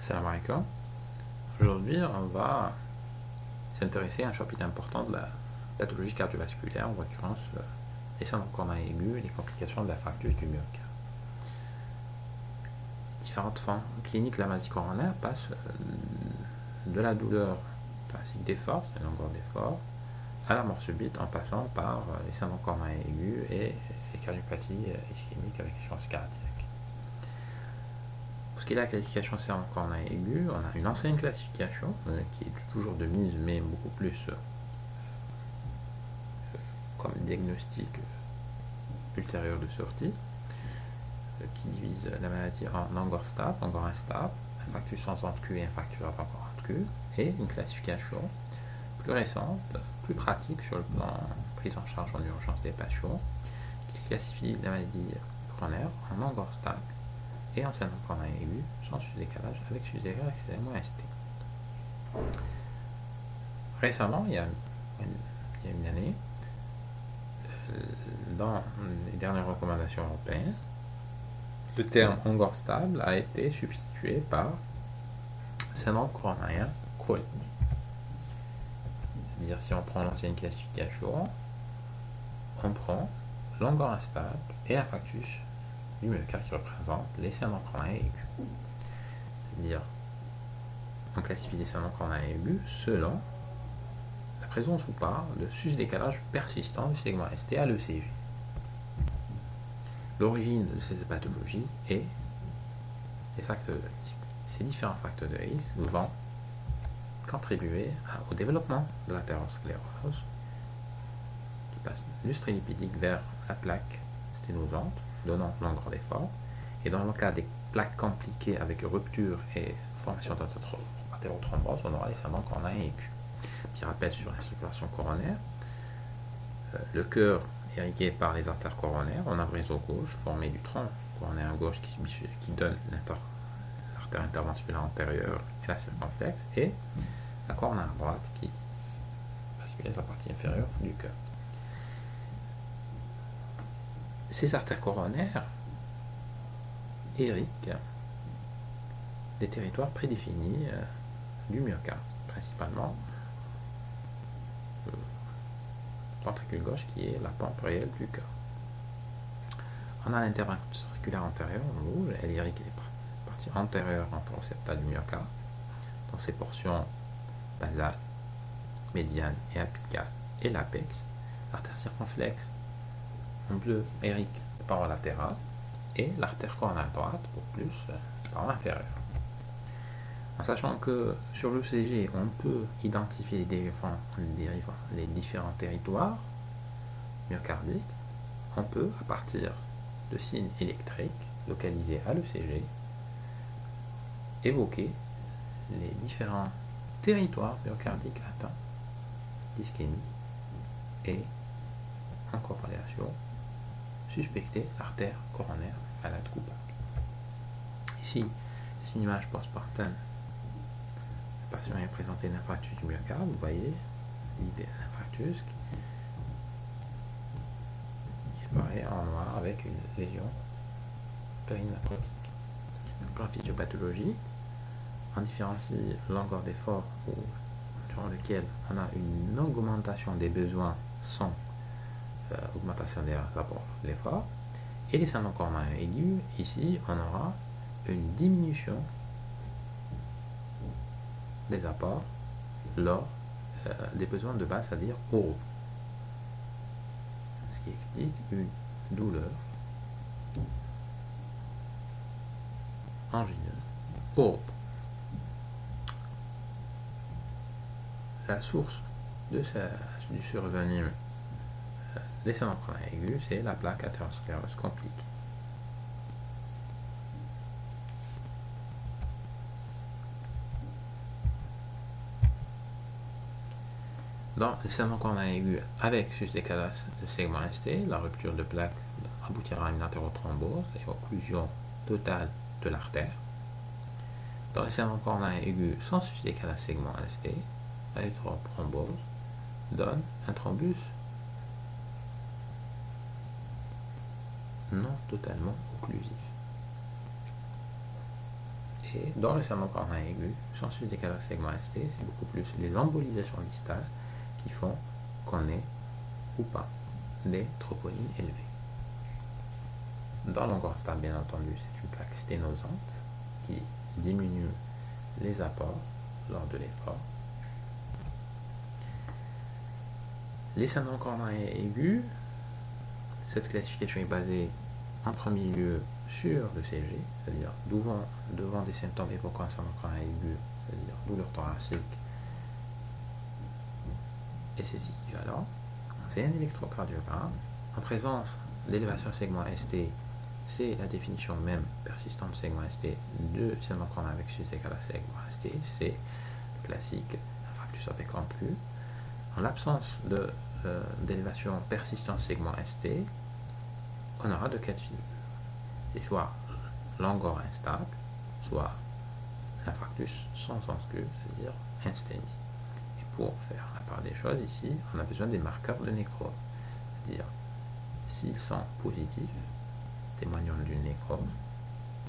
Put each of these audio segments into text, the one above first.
Salam alaikum. Aujourd'hui, on va s'intéresser à un chapitre important de la pathologie cardiovasculaire, en l'occurrence les syndromes coronariens aigus et les complications de la fracture du myocarde. Différentes formes cliniques de la maladie coronaire passent de la douleur thoracique d'effort, c'est une longueur d'effort, à la mort subite en passant par les syndromes coronariens aigus et les cardiopathies ischémiques avec insuffisance cardiaque. Pour ce qui est de la classification syndrome coronarien aigu, on a une ancienne classification qui est toujours de mise, mais beaucoup plus comme diagnostic ultérieur de sortie, qui divise la maladie en angor stable, angor instable, infarctus sans ventre et infarctus avant ventre, et une classification plus récente, plus pratique sur le plan prise en charge en urgence des patients, qui classifie la maladie coronaire en angor stable et en syndrome coronarien aigu sans sus-décalage avec sus-décalage extrêmement ST. Récemment, il y a une année, dans les dernières recommandations européennes, le terme angor stable a été substitué par syndrome coronarien chronique. C'est-à-dire, si on prend l'ancienne classification, on prend l'angor instable et infarctus du myocarde qui représente les syndromes coronariens aigus. C'est-à-dire, on classifie les syndromes coronariens aigus selon la présence ou pas de sus-décalage persistant du segment ST à l'ECG. L'origine de ces pathologies est les facteurs de risque. Ces différents facteurs de risque vont contribuer au développement de l'athérosclérose qui passe du strélipidique vers la plaque sténosante, donnant longueur d'effort. Et dans le cas des plaques compliquées avec rupture et formation d'athérothrombose, on aura les syndromes coronariens aigus. Petit rappel sur la circulation coronaire. Le cœur est irrigué par les artères coronaires. On a un réseau gauche formé du tronc coronaire gauche qui donne l'artère interventionnelle antérieure et la circonflexe, et la coronaire droite qui vascularise la partie inférieure du cœur. Ces artères coronaires irriguent des territoires prédéfinis du myocarde, principalement le ventricule gauche qui est la pompe réelle du cœur. On a l'interventriculaire antérieure en rouge, elle irrigue les parties antérieures antéroceptales du myocarde, dans ses portions basales, médiane et apicale, et l'apex. L'artère circonflexe en bleu irrigue les parois latérales, et l'artère coronaire droite pour plus parois inférieure. En sachant que sur l'ECG, on peut identifier les différents territoires myocardiques, on peut, à partir de signes électriques localisés à l'ECG, évoquer les différents territoires myocardiques atteints d'ischémie et, en corrélation, suspecter l'artère coronaire malade coupable. Ici, c'est une image post-mortem. Le patient est présenté d'un infarctus du myocarde. Vous voyez l'idée d'un infarctus qui apparaît en noir avec une lésion périnacrotique. Donc, en physiopathologie, on différencie longueur d'effort durant lequel on a une augmentation des besoins sans augmentation des rapports d'effort, et les syndromes coronariens aigus, ici on aura une diminution des apports lors des besoins de base, c'est-à-dire au repos, ce qui explique une douleur angineuse au repos. La source du survenu des syndromes coronariens aigus, c'est la plaque athéroscléreuse compliquée. Dans les syndromes coronariens aigus avec sus-décalage de segment ST, la rupture de plaque aboutira à une athérothrombose et occlusion totale de l'artère. Dans les syndromes coronariens aigus sans sus-décalage segment ST, l'athérothrombose donne un thrombus non totalement occlusif. Et dans le syndrome cornien aigu, sensus décalage segment ST, c'est beaucoup plus les embolisations distales qui font qu'on ait ou pas des troponines élevées. Dans l'angle stable, bien entendu, c'est une plaque sténosante qui diminue les apports lors de l'effort. Les syndromes corniens aigus, cette classification est basée en premier lieu sur le CG, c'est-à-dire devant des symptômes évoquant un syndrome cornien aigu, c'est-à-dire douleur thoracique et ses équivalents. On fait un électrocardiogramme. En présence d'élévation segment ST, c'est la définition même persistante segment ST de syndrome cornien avec décalage segment ST, c'est le classique infarctus avec amplu. En l'absence d'élévation persistante segment ST, on aura deux cas de figure. C'est soit l'angor instable, soit l'infarctus sans excuse, c'est-à-dire insténie. Et pour faire la part des choses ici, on a besoin des marqueurs de nécrose. C'est-à-dire, s'ils sont positifs, témoignant d'une nécrose,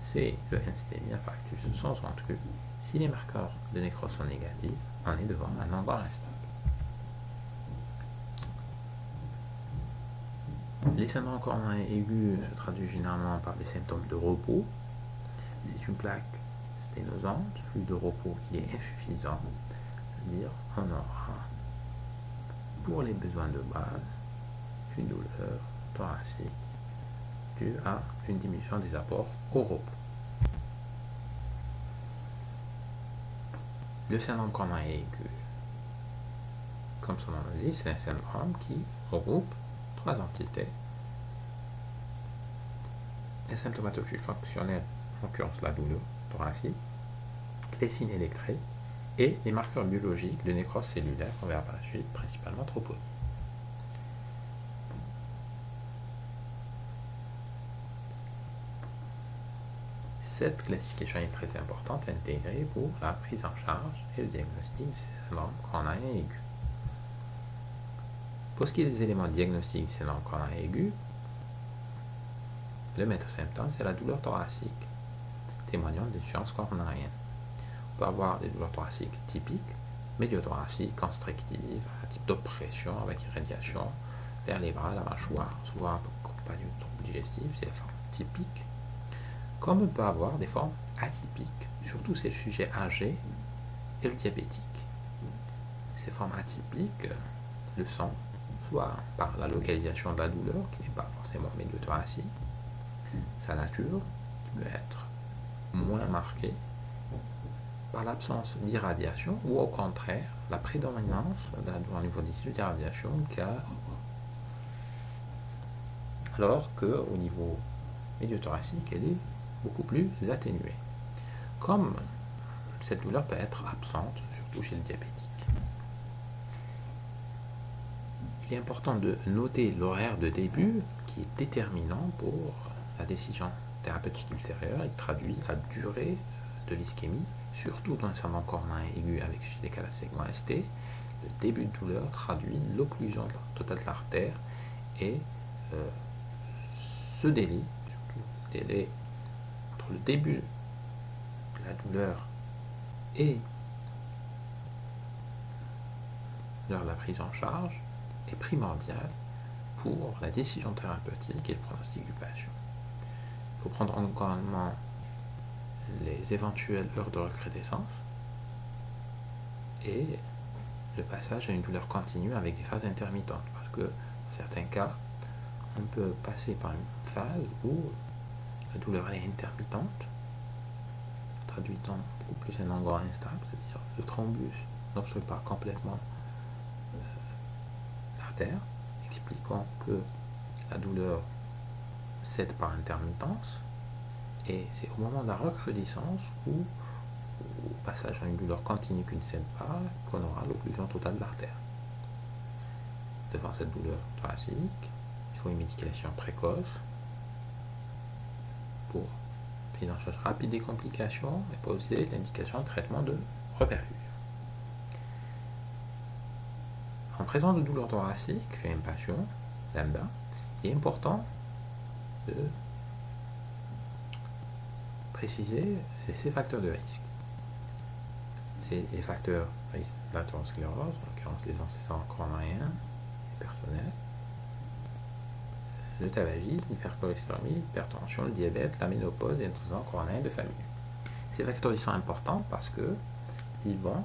c'est le insténie, infarctus sans excuse. Si les marqueurs de nécrose sont négatifs, on est devant un angor instable. Les syndromes corniens aigus se traduisent généralement par des symptômes de repos. C'est une plaque sténosante, flux de repos qui est insuffisant, c'est-à-dire on aura pour les besoins de base une douleur thoracique due à une diminution des apports au repos. Le syndrome cornien aigu, comme son nom le dit, c'est un syndrome qui regroupe trois entités. La symptomatologie fonctionnelle, en l'occurrence la douleur thoracique, les signes électriques et les marqueurs biologiques de nécrose cellulaire qu'on verra par la suite, principalement troponine. Cette classification est très importante à intégrer pour la prise en charge et le diagnostic de ces syndromes corniens aigus. Pour ce qui est des éléments diagnostiques du syndrome cornien aigu, le maître symptôme, c'est la douleur thoracique, témoignant d'insuffisance cornéenne. On peut avoir des douleurs thoraciques typiques, médiothoraciques, constrictives, un type d'oppression avec irradiation vers les bras, la mâchoire, souvent accompagnées de troubles digestifs, c'est la forme typique. Comme on peut avoir des formes atypiques, surtout chez le sujet âgé et le diabétique. Ces formes atypiques le sont soit par la localisation de la douleur, qui n'est pas forcément médiothoracique, sa nature, qui peut être moins marquée, par l'absence d'irradiation, ou au contraire, la prédominance de la douleur au niveau des tissus d'irradiation, alors qu'au niveau médiothoracique, elle est beaucoup plus atténuée. Comme cette douleur peut être absente, surtout chez le diabétique. Il est important de noter l'horaire de début qui est déterminant pour la décision thérapeutique ultérieure. Il traduit la durée de l'ischémie, surtout dans le syndrome cornien aigu avec décalage segment ST. Le début de douleur traduit l'occlusion totale de l'artère et ce délai, surtout le délai entre le début de la douleur et l'heure de la prise en charge, est primordial pour la décision thérapeutique et le pronostic du patient. Il faut prendre en compte les éventuelles heures de recrudescence et le passage à une douleur continue avec des phases intermittentes, parce que dans certains cas, on peut passer par une phase où la douleur est intermittente, traduisant beaucoup plus un angor instable, c'est-à-dire le thrombus n'obstrue pas complètement l'artère, expliquant que la douleur cède par intermittence, et c'est au moment de la recrudescence ou au passage à une douleur continue qui ne cède pas qu'on aura l'occlusion totale de l'artère. Devant cette douleur thoracique, il faut une médication précoce pour prise en charge rapide des complications et poser l'indication de traitement de reperfusion. En présence de douleur thoracique chez un patient lambda, il est important de préciser ces facteurs de risque. C'est les facteurs de risque d'athérosclérose, en l'occurrence les antécédents coronariens et personnels, le tabagisme, l'hypercholestérolémie, l'hypertension, le diabète, la ménopause et les antécédents coronariens de famille. Ces facteurs sont importants parce que ils vont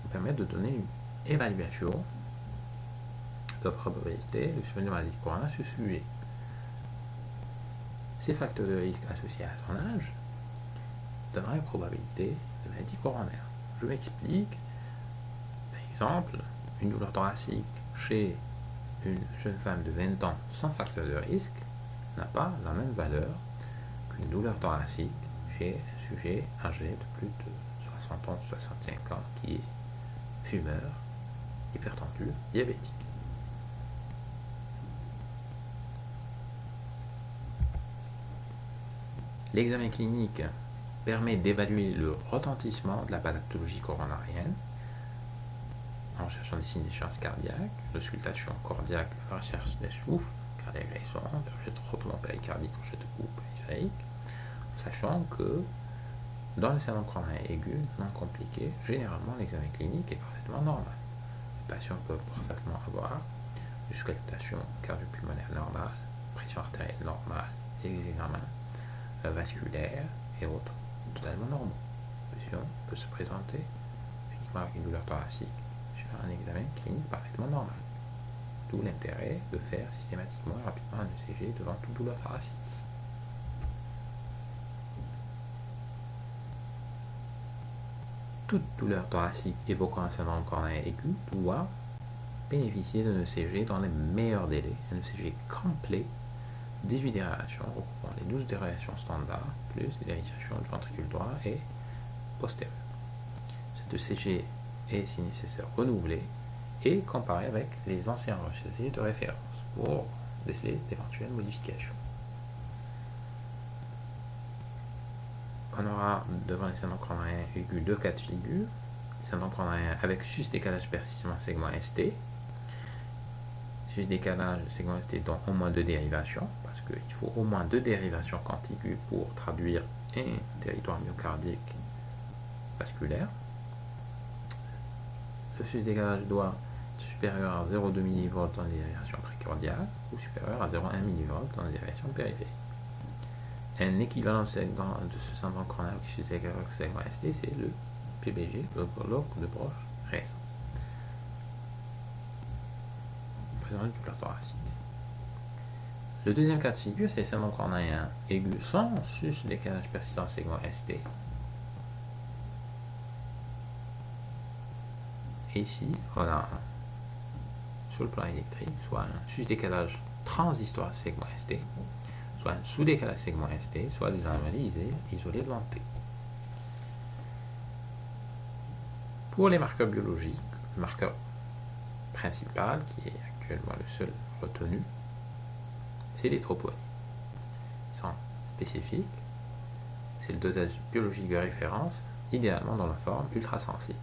nous permettre de donner une évaluation de probabilité de survenue de maladie coronaire sur ce sujet. Ces facteurs de risque associés à son âge donnera une probabilité de maladie coronaire. Je m'explique. Par exemple, une douleur thoracique chez une jeune femme de 20 ans sans facteur de risque n'a pas la même valeur qu'une douleur thoracique chez un sujet âgé de plus de 60 ans, 65 ans qui est fumeur, hypertendu, diabétique. L'examen clinique permet d'évaluer le retentissement de la pathologie coronarienne en cherchant des signes d'échéance cardiaque, l'auscultation cardiaque, la recherche des souffles, cardiaque récent, des rejets de frottement péricardique, rejets de coupe périphérique, en sachant que dans le syndrome coronarien aigu non compliqué, généralement l'examen clinique est parfaitement normal. Les patients peuvent parfaitement avoir une auscultation cardio-pulmonaire normale, pression artérielle normale, des examens vasculaires et autres totalement normaux. Le patient peut se présenter uniquement avec une douleur thoracique sur un examen clinique parfaitement normal. D'où l'intérêt de faire systématiquement et rapidement un ECG devant toute douleur thoracique. Toute douleur thoracique évoquant un syndrome coronarien aigu doit bénéficier d'un ECG dans les meilleurs délais, un ECG complet, 18 dérivations recoupant les 12 dérivations standards, plus les dérivations du ventricule droit et postérieur. Cet ECG est, si nécessaire, renouvelé et comparé avec les anciens ECG de référence pour déceler d'éventuelles modifications. On aura devant les syndromes coronariens aigus deux cas de figure. Syndrome coronarien avec sus-décalage persistant segment ST. Sus-décalage segment ST dont au moins deux dérivations, parce qu'il faut au moins deux dérivations contiguës pour traduire un territoire myocardique vasculaire. Le sus-décalage doit être supérieur à 0,2 mV dans les dérivations précordiales ou supérieur à 0,1 mV dans les dérivations périphériques. Un équivalent de ce syndrome coronarien qui suit avec segment ST, c'est le PBG, le bloc de broche récent. Présent une douleur thoracique. Le deuxième cas de figure, c'est le syndrome coronarien aigu sans sus-décalage persistant segment ST. Et ici, on a sur le plan électrique, soit un sus-décalage transhistoire segment ST, soit un sous-décalage segment ST, soit des anomalies isolées de l'anté. Pour les marqueurs biologiques, le marqueur principal, qui est actuellement le seul retenu, c'est les troponines. Ils sont spécifiques, c'est le dosage biologique de référence, idéalement dans la forme ultrasensible.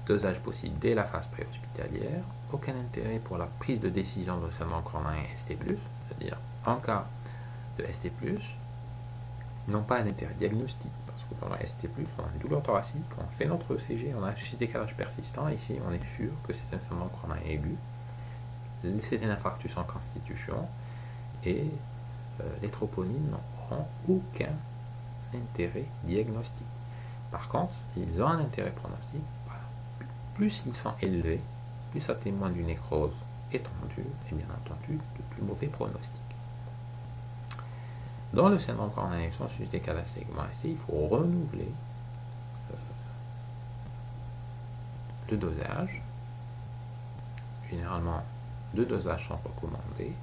Dosage possible dès la phase préhospitalière, aucun intérêt pour la prise de décision de syndrome coronarien ST+, c'est-à-dire en cas de ST+, n'ont pas un intérêt diagnostique, parce que dans la ST+, on a une douleur thoracique, on fait notre ECG, on a un sus-décalage persistant, ici on est sûr que c'est un syndrome coronarien aigu, c'est un infarctus en constitution, et les troponines n'auront aucun intérêt diagnostique. Par contre, ils ont un intérêt pronostic. Plus ils sont élevés, plus ça témoigne d'une nécrose étendue et bien entendu de plus mauvais pronostics. Dans le syndrome coronarien sans sus-décalage segment ST, il faut renouveler le dosage. Généralement, deux dosages sont recommandés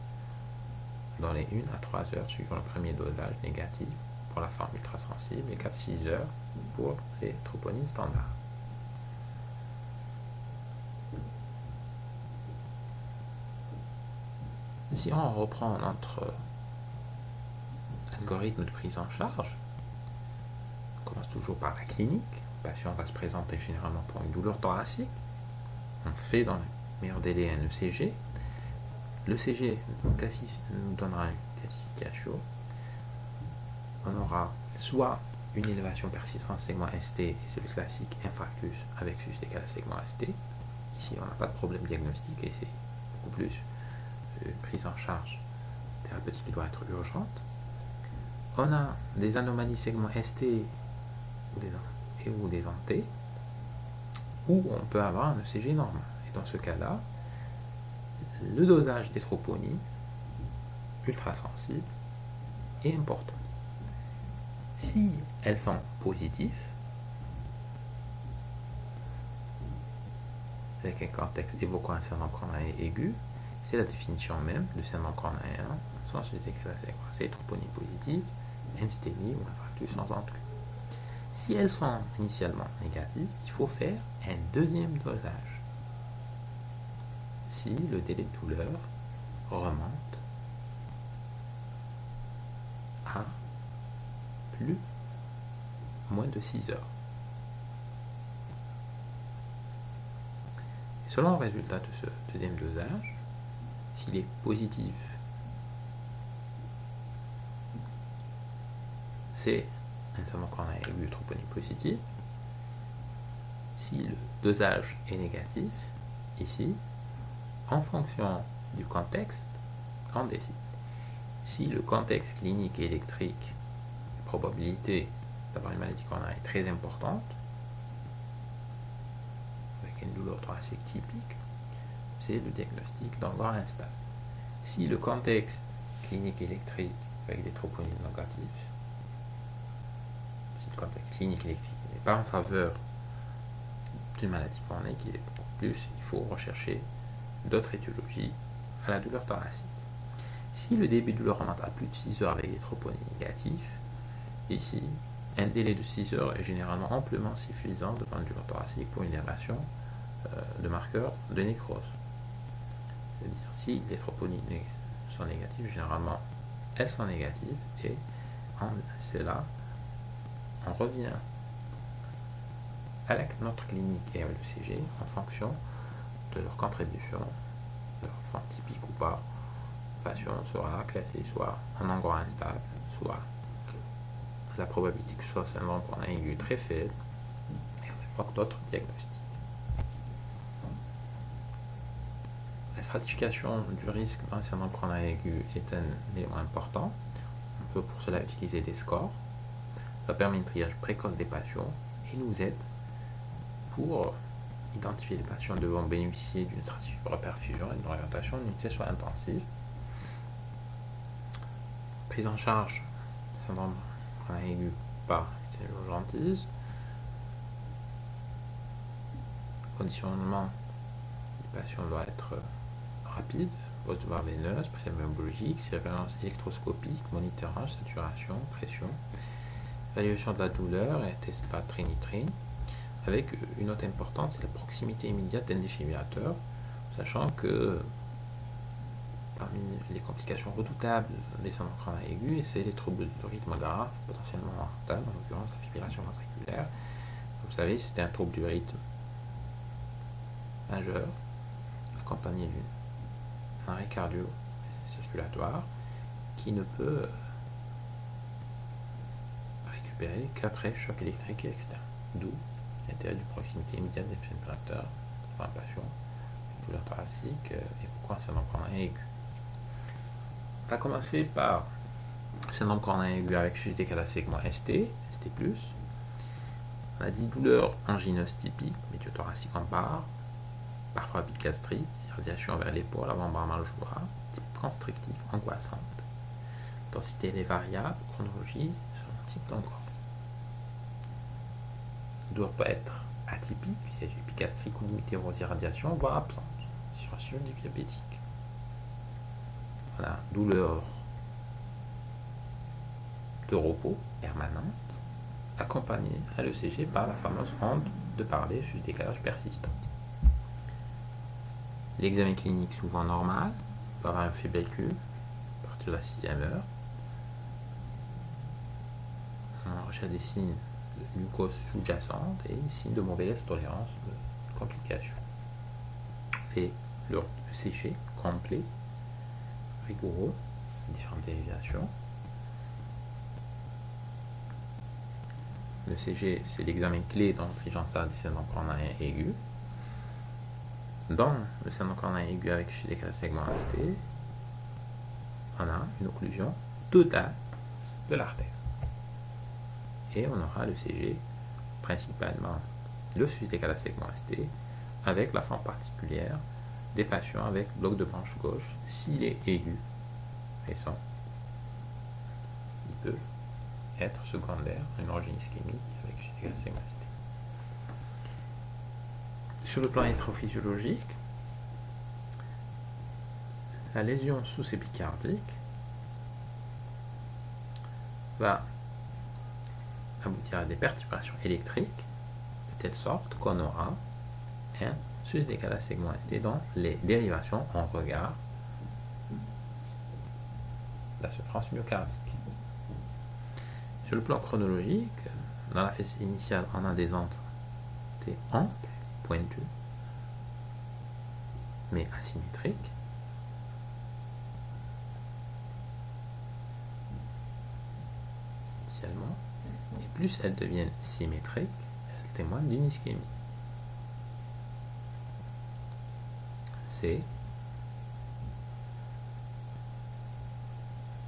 dans les 1 à 3 heures suivant le premier dosage négatif pour la forme ultrasensible et 4-6 heures pour les troponines standards. Si on reprend notre algorithme de prise en charge, on commence toujours par la clinique. Le patient va se présenter généralement pour une douleur thoracique. On fait dans le meilleur délai un ECG. L'ECG nous donnera une classification aura soit une élévation persistante segment ST, et c'est le classique infarctus avec sus égal à segment ST. Ici, on n'a pas de problème diagnostique et c'est beaucoup plus une prise en charge thérapeutique qui doit être urgente. On a des anomalies segment ST ou des antés, où on peut avoir un ECG normal. Et dans ce cas-là, le dosage des troponines ultrasensibles est important. Si elles sont positives, avec un contexte évoquant un syndrome coronaire aigu, c'est la définition même du syndrome coronaire, sans susciter c'est troponine positive, insténie ou infarctus sans enclus. Si elles sont initialement négatives, il faut faire un deuxième dosage. Si le délai de douleur remonte à moins de 6 heures. Selon le résultat de ce deuxième dosage, s'il est positif, c'est un syndrome coronaire aigu troponine positive. Si le dosage est négatif, ici, en fonction du contexte, on décide. Si le contexte clinique et électrique, la probabilité d'avoir une maladie coronaire est très importante, avec une douleur thoracique typique, c'est le diagnostic d'angor instable. Si le contexte clinique électrique avec des troponines négatives, si le contexte clinique électrique n'est pas en faveur d'une maladie coronaire qui est beaucoup plus, il faut rechercher d'autres étiologies à la douleur thoracique. Si le début de douleur remonte à plus de 6 heures avec des troponines négatives, ici, un délai de 6 heures est généralement amplement suffisant devant une douleur thoracique pour une élévation de marqueurs de nécrose. C'est-à-dire, si les troponines sont négatives, généralement, elles sont négatives, et c'est là, on revient à notre clinique et à l'ECG en fonction de leur contribution, de leur forme typique ou pas. Le patient sera classé soit en angor instable, soit la probabilité que ce soit syndrome coronaire aigu très faible, et on évoque d'autres diagnostics. La stratification du risque d'un syndrome coronaire aigu est un élément important. On peut pour cela utiliser des scores. Ça permet un triage précoce des patients et nous aide pour identifier les patients devant bénéficier d'une stratiperfusion et d'une orientation d'une unité soit intensive. Prise en charge syndrome coronaire aigu par médecin urgentiste. Conditionnement du patient doit être rapide, pose de barre veineuse, prélèvement biologique, surveillance électroscopique, monitorage, saturation, pression, évaluation de la douleur et test par trinitrine, avec une note importante, c'est la proximité immédiate d'un défibrillateur, sachant que parmi les complications redoutables des syndromes coronaires aigus, c'est les troubles de rythme graves, potentiellement mortels, en l'occurrence la fibrillation ventriculaire. Vous savez, c'est un trouble du rythme majeur, accompagné d'un arrêt cardio-circulatoire qui ne peut récupérer qu'après choc électrique externe. D'où l'intérêt d'une proximité immédiate des défibrillateurs pour un patient avec douleur thoracique et pourquoi un syndrome coronaire aigu. On va commencer par le syndrome coronaire aigu avec sujet décalé à segment ST. On a dit douleur angineuse typique, médiothoracique en barre, parfois bigastrique, irradiation vers l'épaule, avant-bras mal-joie, type constrictif, angoissante. L'intensité elle est variable, chronologie, selon type d'angor. Ne doit pas être atypique, puisqu'il s'agit bigastrique ou limitée aux irradiations, voire absence, situation du diabétique. Voilà, douleur de repos permanente, accompagnée à l'ECG par la fameuse onde de parler sur le décalage persistant. L'examen clinique souvent normal, on peut avoir un fébrécule à partir de la 6e heure. On recherche des signes de glucose sous-jacente et signes de mauvaise tolérance de complications. On fait le ECG complet, rigoureux, différentes déviations. Le CG, c'est l'examen clé dans l'intelligence du syndrome coronarien aigu. Dans le syndrome coronarien aigu avec chute décalage segment ST, on a une occlusion totale de l'artère. Et on aura le CG, principalement le chute décalage segment ST, avec la forme particulière des patients avec bloc de branche gauche, s'il est aigu, et ça, il peut être secondaire à une origine ischémique avec chute décalage segment ST. Sur le plan électrophysiologique, la lésion sous-épicardique va aboutir à des perturbations électriques de telle sorte qu'on aura un sus-décalage segment ST dont les dérivations en regard de la souffrance myocardique. Sur le plan chronologique, dans la phase initiale, on a des ondes amples, pointues, mais asymétriques. Initialement, et plus elles deviennent symétriques, elles témoignent d'une ischémie. C'est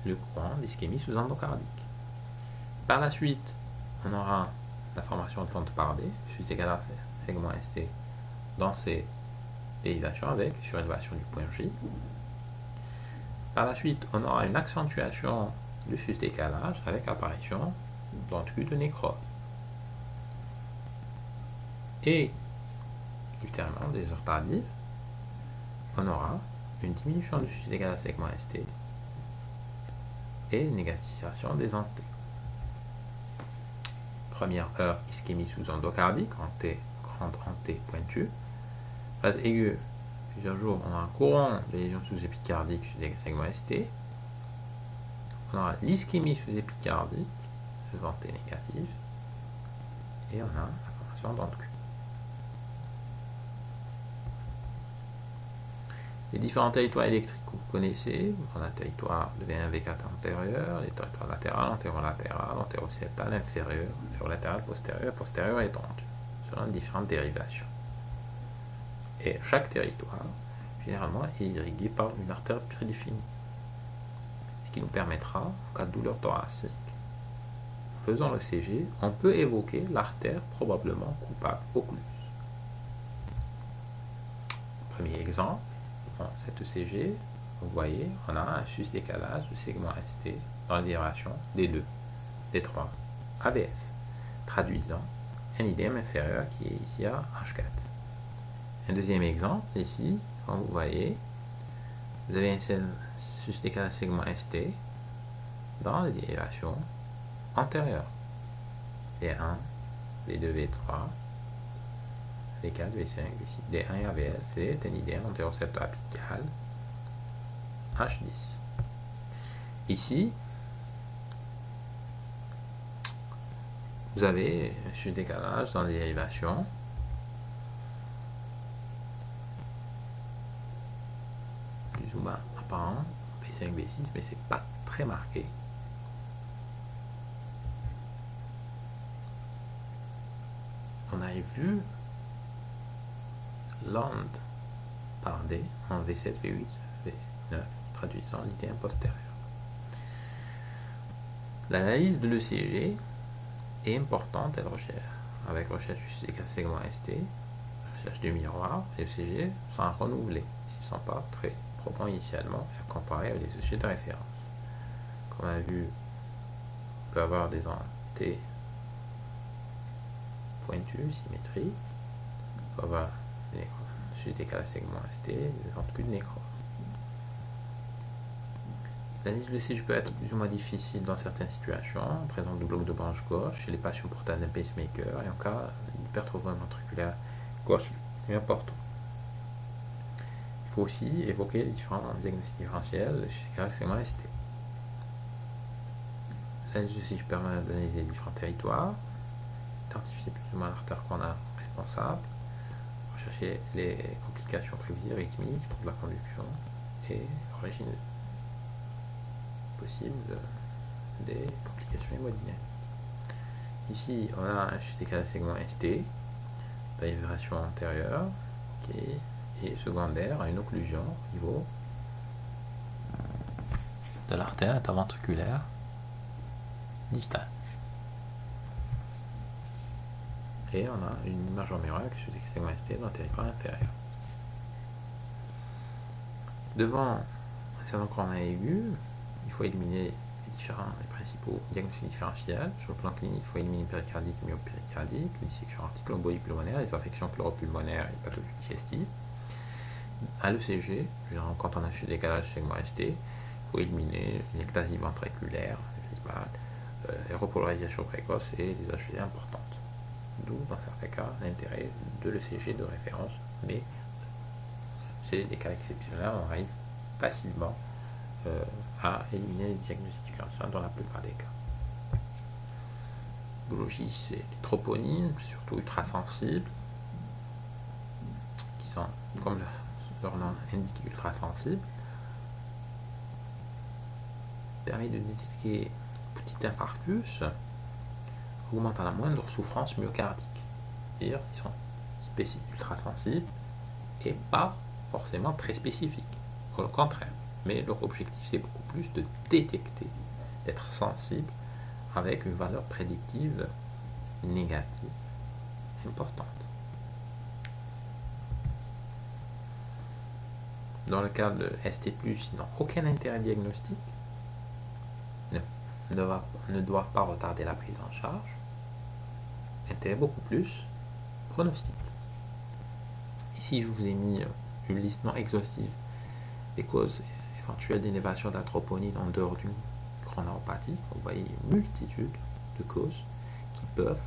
le courant d'ischémie sous-endocardique. Par la suite, on aura la formation de pente bardée, sus-décalage segment ST, dans ses dérivations avec surélévation du point J. Par la suite, on aura une accentuation du sus-décalage avec apparition d'anticu de nécrose. Et, ultérieurement, des heures tardives, on aura une diminution du sus-décalage segment ST et une négativation des antés. Première heure, ischémie sous-endocardique, grande antée pointue. Phase aiguë, plusieurs jours, on a un courant de lésions sous-épicardiques sur segment ST. On aura l'ischémie sous-épicardique, antée négative. Et on a la formation d'anticu. Les différents territoires électriques que vous connaissez, on a le territoire de V1, V4 antérieur, les territoires latéral, antéro-latéral, antéro-septal, inférieur, inféro-latéral, postérieur, postérieur étendu, selon différentes dérivations. Et chaque territoire, généralement, est irrigué par une artère prédéfinie, ce qui nous permettra, en cas de douleur thoracique, en faisant le CG, on peut évoquer l'artère probablement coupable occluse. Premier exemple. Dans cette ECG, vous voyez, on a un sus-décalage de segment ST dans la dérivation D2, D3, AVF, traduisant un idème inférieur qui est ici à H4. Un deuxième exemple, ici, quand vous voyez, vous avez un sus-décalage segment ST dans la dérivation antérieure, V1, V2, V3, V4, V5, V6, D1 et AVS, c'est un idéal antérocepteur apical H10. Ici, vous avez un sus-décalage dans les dérivations plus ou moins apparent, V5, V6, mais c'est pas très marqué. On a vu l'onde par D en V7, V8, V9, traduisant l'idée postérieure. L'analyse de l'ECG est importante avec recherche du segment ST, recherche du miroir, et l'ECG sont à renouveler s'ils ne sont pas très probants initialement et à comparer avec les ECG de référence. Comme on a vu, on peut avoir des antés pointus, symétriques, on peut avoir des décalage segment ST, des anticu de nécrose. L'analyse de l'ECG peut être plus ou moins difficile dans certaines situations, en présence de bloc de branche gauche, chez les patients porteurs d'un pacemaker, et en cas d'hypertrophie ventriculaire gauche est important. Il faut aussi évoquer les différents diagnostics différentiels chez les segment ST. L'analyse de l'ECG permet d'analyser les différents territoires, identifier plus ou moins l'artère qu'on a responsable, rechercher les complications prévisibles, rythmiques, troubles de la conduction et l'origine possible des complications hémodynamiques. Ici, on a un chute décalage segment ST, la vibration antérieure, okay, et secondaire à une occlusion au niveau de l'artère interventriculaire distale. Et on a une image en miroir avec chute décalage segment ST dans le territoire inférieur. Devant un syndrome coronaire aigu, il faut éliminer les principaux diagnostics différentiels. Sur le plan clinique, il faut éliminer péricardique, myopéricardique, les dissections articulo-emboliques pulmonaires, les infections pleuropulmonaires et pathologies digestives. À l'ECG, quand on a un décalage segment ST, il faut éliminer l'ectasie ventriculaire, les repolarisations précoces et les HG importantes. D'où, dans certains cas, l'intérêt de l'ECG de référence, mais c'est des cas exceptionnels, on arrive facilement à éliminer les diagnostics différentiels dans la plupart des cas. Biologie, c'est les troponines, surtout ultrasensibles, qui sont, comme leur nom indique, ultrasensibles. Permet de détecter petit infarctus, augmentant la moindre souffrance myocardique. C'est-à-dire qu'ils sont ultrasensibles et pas forcément très spécifiques. Au contraire. Mais leur objectif, c'est beaucoup plus de détecter, d'être sensible avec une valeur prédictive négative importante. Dans le cas de ST+, ils n'ont aucun intérêt diagnostique, ne doivent pas retarder la prise en charge. Intérêt beaucoup plus pronostic. Ici, je vous ai mis une liste non exhaustive des causes éventuelle d'élévation de la troponine en dehors d'une chronopathie. Vous voyez une multitude de causes qui peuvent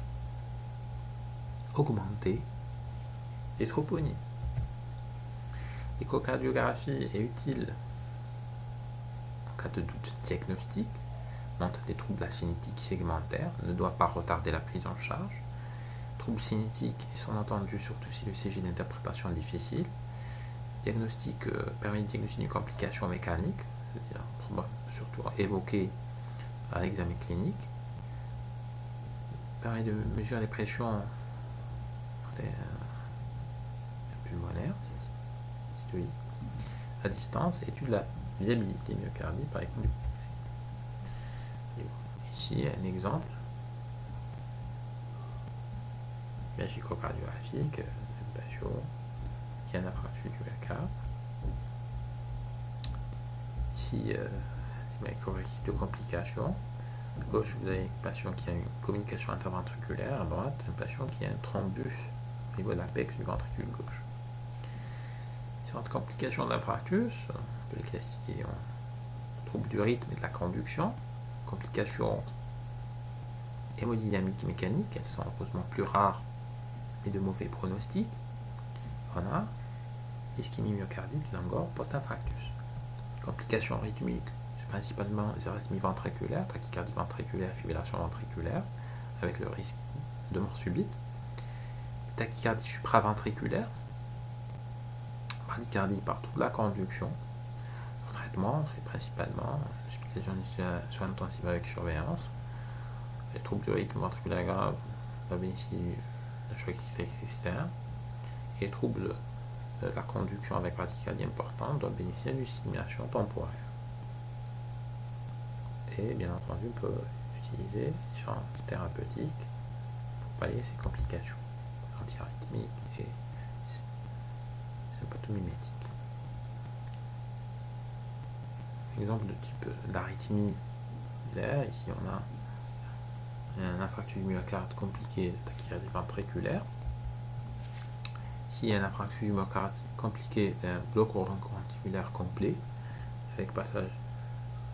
augmenter les troponines. L'échocardiographie est utile en cas de doute diagnostique, montre des troubles cinétiques segmentaires, ne doit pas retarder la prise en charge. Troubles cinétiques sont entendus surtout si le CG d'interprétation est difficile. Diagnostic permet de diagnostiquer une complication mécanique, c'est-à-dire surtout évoquée à l'examen clinique. Permet de mesurer les pressions pulmonaires, systolique, à distance, étude de la viabilité myocardique par exemple. Ici, un exemple échocardiographique d'un patient qui a un infarctus du myocarde. Ici, échographie de complications. À gauche, vous avez un patient qui a une communication interventriculaire. À droite, un patient qui a un thrombus au niveau de l'apex du ventricule gauche. Différentes complications d'infarctus, on peut les classifier en troubles du rythme et de la conduction, complications hémodynamiques et mécaniques, elles sont heureusement plus rares et de mauvais pronostics. On a l'ischémie myocardique, l'angor, post-infarctus. Complications rythmiques, c'est principalement les arythmies ventriculaires, tachycardie ventriculaire, fibrillation ventriculaire, avec le risque de mort subite. Tachycardie supraventriculaire, bradycardie par toute la conduction. Le traitement, c'est principalement l'hospitalisation soins intensifs avec surveillance. Les troubles du rythme ventriculaire grave doivent bénéficier d'un choc électrique externe. Et les troubles de la conduction avec bradycardie importante doivent bénéficier d'une stimulation temporaire. Et bien entendu, on peut utiliser différentes thérapeutiques pour pallier ces complications antiarythmiques et sympathomimétiques. Exemple de type d'arythmie fibrillaire, ici on a un infarctus du myocarde compliqué de tachycardie ventriculaire. Ici, il y a un infarctus du myocarde compliqué d'un bloc coronticulaire complet avec passage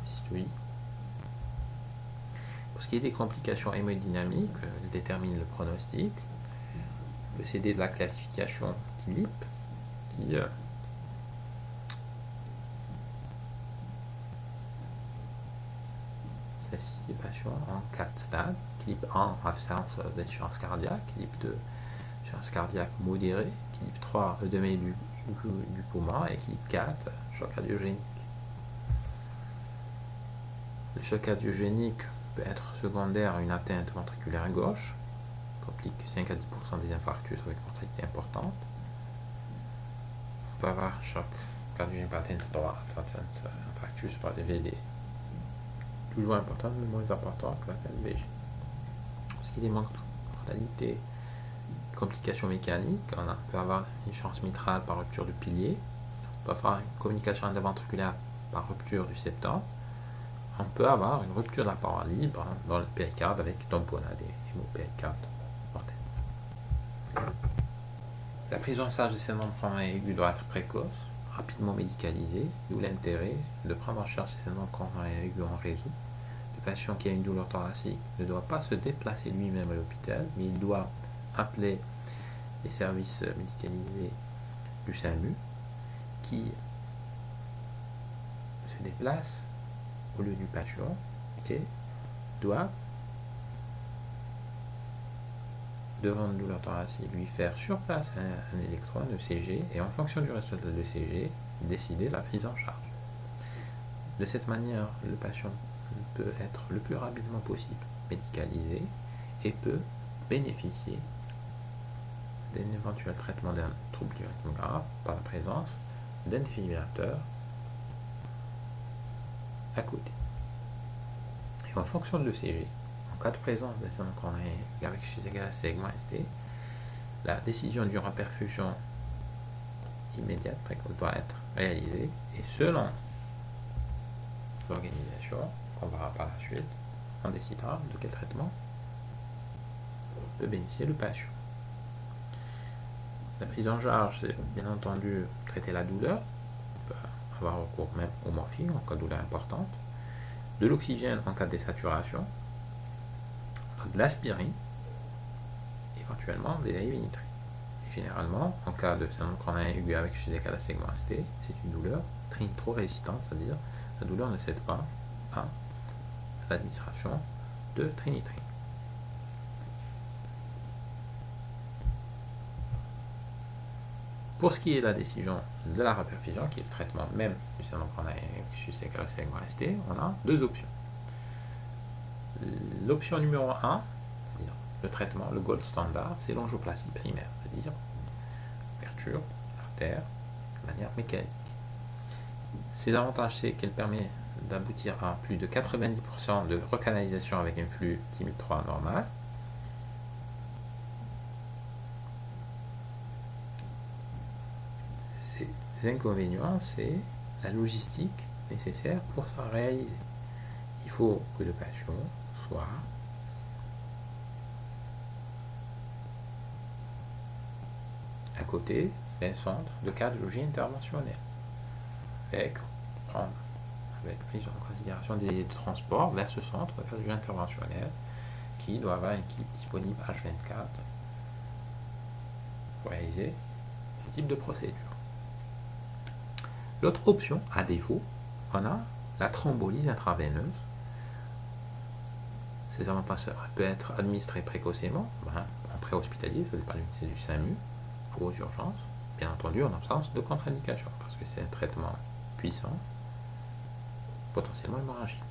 systolique. Pour ce qui est des complications hémodynamiques, elles déterminent le pronostic. On peut s'aider de la classification TILIP qui classifie les patients en 4 stades. TILIP 1, absence d'insuffisance cardiaque, TILIP 2, insuffisance cardiaque modérée, TILIP 3, œdémie du poumon et TILIP 4, choc cardiogénique. Le choc cardiogénique peut être secondaire à une atteinte ventriculaire gauche, complique 5 à 10% des infarctus avec mortalité importante. On peut avoir choc cardiogène par atteinte droite, atteinte infarctus par les VD. Toujours important, mais moins important que la VG. Ce qui est des mortalités, complications mécaniques, on peut avoir une chance mitrale par rupture du pilier, on peut avoir une communication interventriculaire par rupture du septum, on peut avoir une rupture de la paroi libre dans le péricarde avec tamponnade et hémopéricarde mortel. La prise en charge des syndromes coronariens aigus doit être précoce, rapidement médicalisée, d'où l'intérêt de prendre en charge ces syndromes coronariens aigus en réseau. Le patient qui a une douleur thoracique ne doit pas se déplacer lui-même à l'hôpital, mais il doit appeler les services médicalisés du SAMU qui se déplacent au lieu du patient et doit, devant une douleur thoracique, lui faire sur place un électro, un ECG, et en fonction du résultat de l'ECG, décider de la prise en charge. De cette manière, le patient peut être le plus rapidement possible médicalisé et peut bénéficier d'un éventuel traitement d'un trouble du rythme grave par la présence d'un défibrillateur à côté. Et en fonction de l'ECG, en cas de présence de syndrome coronarien avec suffisance égale à segment ST, la décision d'une reperfusion immédiate précoce doit être réalisée et selon l'organisation qu'on verra par la suite, on décidera de quel traitement peut bénéficier le patient. La prise en charge, c'est bien entendu traiter la douleur, on peut avoir recours même au morphine en cas de douleur importante, de l'oxygène en cas de désaturation, de l'aspirine, éventuellement des dérivés nitriques. Généralement, en cas de syndrome coronarien aigu avec suffisance égale à segment ST, c'est une douleur trop résistante, c'est-à-dire la douleur ne cède pas à l'administration de trinitrine. Pour ce qui est de la décision de la reperfusion, qui est le traitement même du syndrome coronarien avec suffisance égale à segment ST, on a deux options. L'option numéro 1, c'est-à-dire le traitement, le gold standard, c'est l'angioplastie primaire, c'est-à-dire ouverture de l'artère de manière mécanique. Ses avantages, c'est qu'elle permet d'aboutir à plus de 90% de recanalisation avec un flux 10003 normal. Ses inconvénients, c'est la logistique nécessaire pour ça réaliser. Il faut que le patient soit à côté d'un centre de cardiologie interventionnelle, avec prise en considération des transports vers ce centre de cardiologie interventionnelle qui doit avoir une équipe disponible H24 pour réaliser ce type de procédure. L'autre option, à défaut, on a la thrombolyse intraveineuse. Ces avantages peuvent être administrés précocement, en pré-hospitalier, ça dépend du SAMU, pour aux urgences, bien entendu en absence de contre-indication, parce que c'est un traitement puissant, potentiellement hémorragique.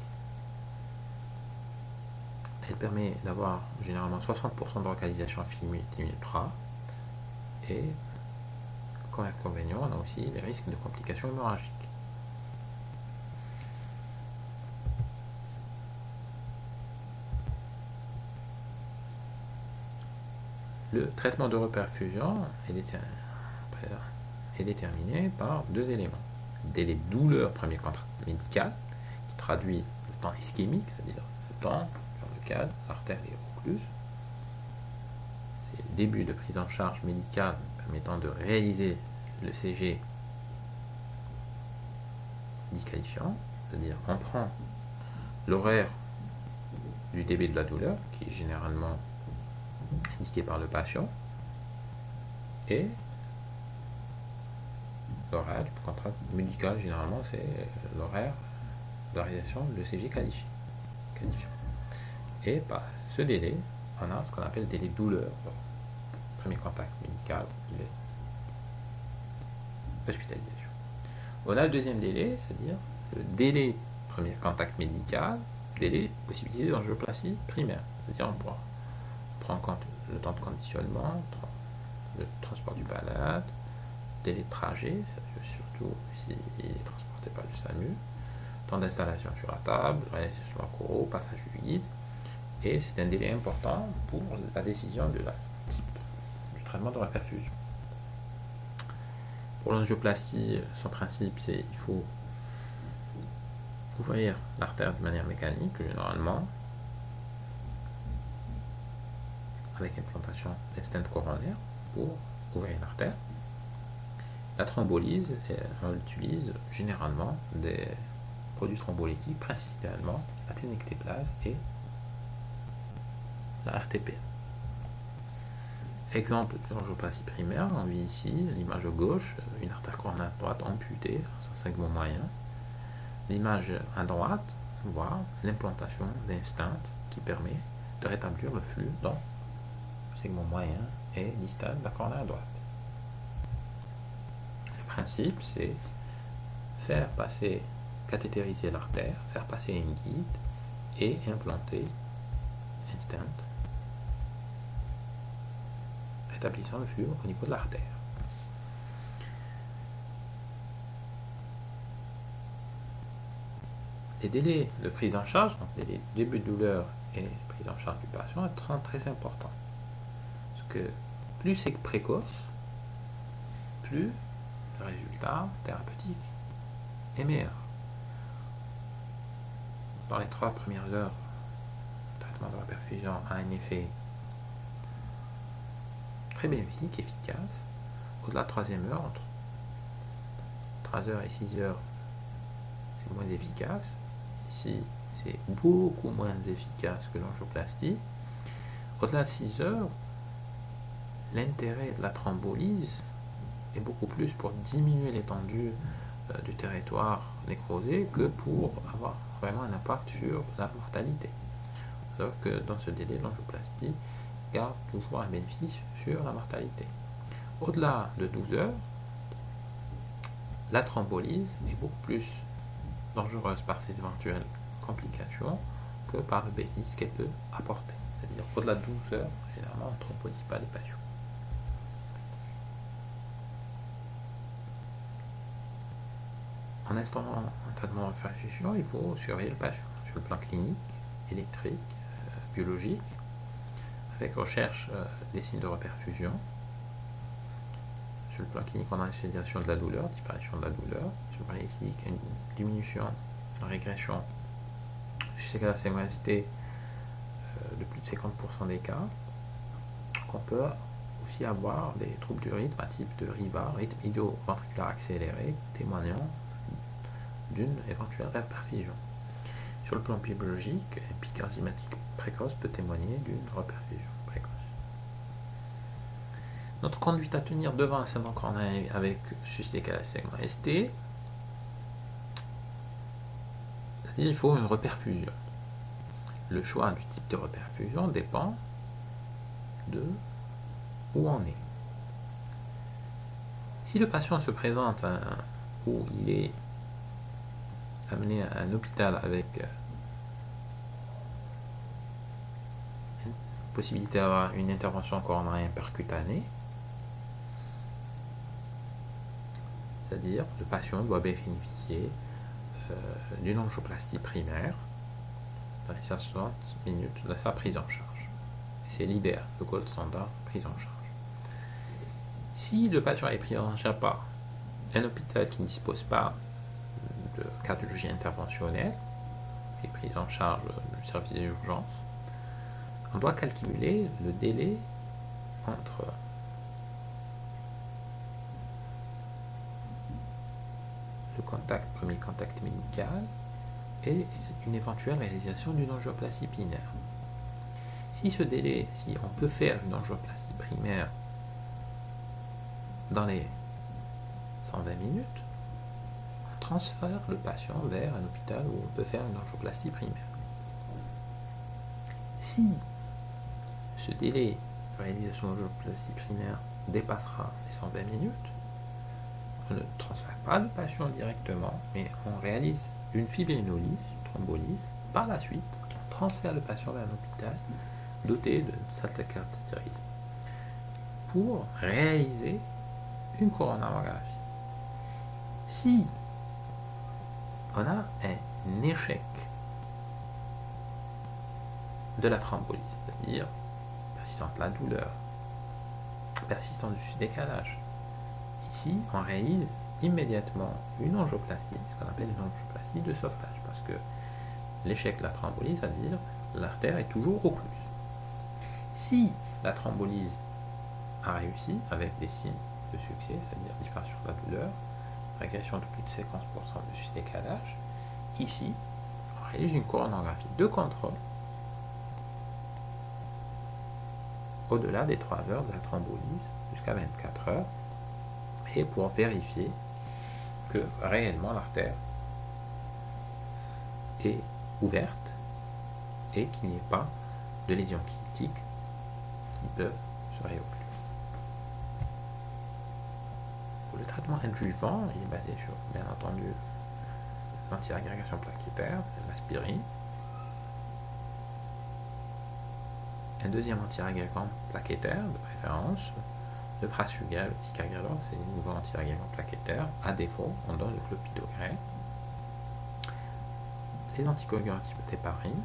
Elle permet d'avoir généralement 60% de localisation à film 1003 et comme inconvénient, on a aussi les risques de complications hémorragiques. Le traitement de reperfusion est déterminé par deux éléments. Délai de douleur, premier contact médical, qui traduit le temps ischémique, c'est-à-dire le temps sur lequel l'artère est occluse. C'est le début de prise en charge médicale permettant de réaliser le CG disqualifiant, c'est-à-dire on prend l'horaire du début de la douleur, qui est généralement indiqué par le patient, et l'horaire du contrat médical, généralement, c'est l'horaire de la réalisation de l'ECG qualifiant. Et par ce délai, on a ce qu'on appelle le délai de douleur, premier contact médical, hospitalisation. On a le deuxième délai, c'est-à-dire le délai premier contact médical délai, possibilité d'angioplastie primaire. C'est-à-dire on prend en compte le temps de conditionnement, le transport du malade, délai de trajet, surtout s'il est transporté par du SAMU, temps d'installation sur la table, réalisation en coraux, passage du guide, et c'est un délai important pour la décision du traitement de la perfusion. Pour l'angioplastie, son principe, c'est il faut ouvrir l'artère de manière mécanique, généralement, avec implantation d'un stent coronaire pour ouvrir l'artère. La thrombolyse, on utilise généralement des produits thrombolytiques, principalement la tenectéplase et la RTP. Exemple de l'angioplastie primaire, on vit ici, l'image gauche, une artère coronaire droite amputée, sans segment moyen. L'image à droite, on voit l'implantation d'un stent qui permet de rétablir le flux dans le segment moyen et distal de la coronaire droite. Le principe, c'est faire passer, cathétériser l'artère, faire passer une guide et implanter un stent rétablissant le flux au niveau de l'artère. Les délais de prise en charge, donc les début de douleur et prise en charge du patient, sont très importants. Parce que plus c'est précoce, plus le résultat thérapeutique est meilleur. Dans les 3 premières heures, le traitement de la perfusion a un effet très bénéfique, efficace. Au-delà de la 3e heure, entre 3 heures et 6 heures, c'est moins efficace. Ici, c'est beaucoup moins efficace que l'angioplastie. Au-delà de 6 heures, l'intérêt de la thrombolyse est beaucoup plus pour diminuer l'étendue du territoire nécrosé que pour avoir vraiment un impact sur la mortalité. Alors que dans ce délai, l'angioplastie garde toujours un bénéfice sur la mortalité. Au-delà de 12 heures, la thrombolyse est beaucoup plus dangereuse par ses éventuelles complications que par le bénéfice qu'elle peut apporter. C'est-à-dire au-delà de 12 heures, généralement, on ne thrombolise pas les patients. En instaurant un traitement de perfusion, il faut surveiller le patient sur le plan clinique, électrique, biologique, avec recherche des signes de reperfusion. Sur le plan clinique, on a une anesthésiation de la douleur, disparition de la douleur. Sur le plan clinique, une diminution, une régression du CK-ST de plus de 50% des cas. On peut aussi avoir des troubles du rythme à type de RIVA, rythme idioventriculaire accéléré, témoignant d'une éventuelle reperfusion. Sur le plan biologique, un pic enzymatique précoce peut témoigner d'une reperfusion précoce. Notre conduite à tenir devant un segment coronaire avec suscité à segment ST, c'est-à-dire il faut une reperfusion. Le choix du type de reperfusion dépend de où on est. Si le patient se présente où il est amené à un hôpital avec une possibilité d'avoir une intervention coronarienne percutanée, c'est-à-dire le patient doit bénéficier d'une angioplastie primaire dans les 60 minutes de sa prise en charge. C'est l'idéal, le gold standard prise en charge. Si le patient est pris en charge par un hôpital qui ne dispose pas de cardiologie interventionnelle et prise en charge du service des urgences, on doit calculer le délai entre le premier contact médical et une éventuelle réalisation d'une angioplastie primaire. Si ce délai, si on peut faire une angioplastie primaire dans les 120 minutes, on transfère le patient vers un hôpital où on peut faire une angioplastie primaire. Si ce délai de réalisation de l'angioplastie primaire dépassera les 120 minutes, on ne transfère pas le patient directement, mais on réalise une fibrinolyse, une thrombolyse, Par la suite, on transfère le patient vers un hôpital doté de salle de cathétérisme pour réaliser une coronarographie. Si on a un échec de la thrombolyse, c'est-à-dire persistance de la douleur, persistance du décalage, ici on réalise immédiatement une angioplastie, ce qu'on appelle une angioplastie de sauvetage, parce que l'échec de la thrombolyse, c'est-à-dire l'artère est toujours occluse. Si la thrombolyse a réussi avec des signes de succès, c'est-à-dire disparition de la douleur, régression de plus de 50% du décalage, ici on réalise une coronographie de contrôle au-delà des 3 heures de la thrombolyse jusqu'à 24 heures, et pour vérifier que réellement l'artère est ouverte et qu'il n'y ait pas de lésions critiques qui peuvent se réouvrir. Le traitement adjuvant est basé sur, bien entendu, l'anti-agrégation plaquettaire, l'aspirine. Un deuxième anti-agrégant plaquettaire, de préférence, le prasugrel, le ticagrelor, c'est des nouveaux anti-agrégants plaquettaires. À défaut, on donne le clopidogrel. Les anticoagulants type héparine.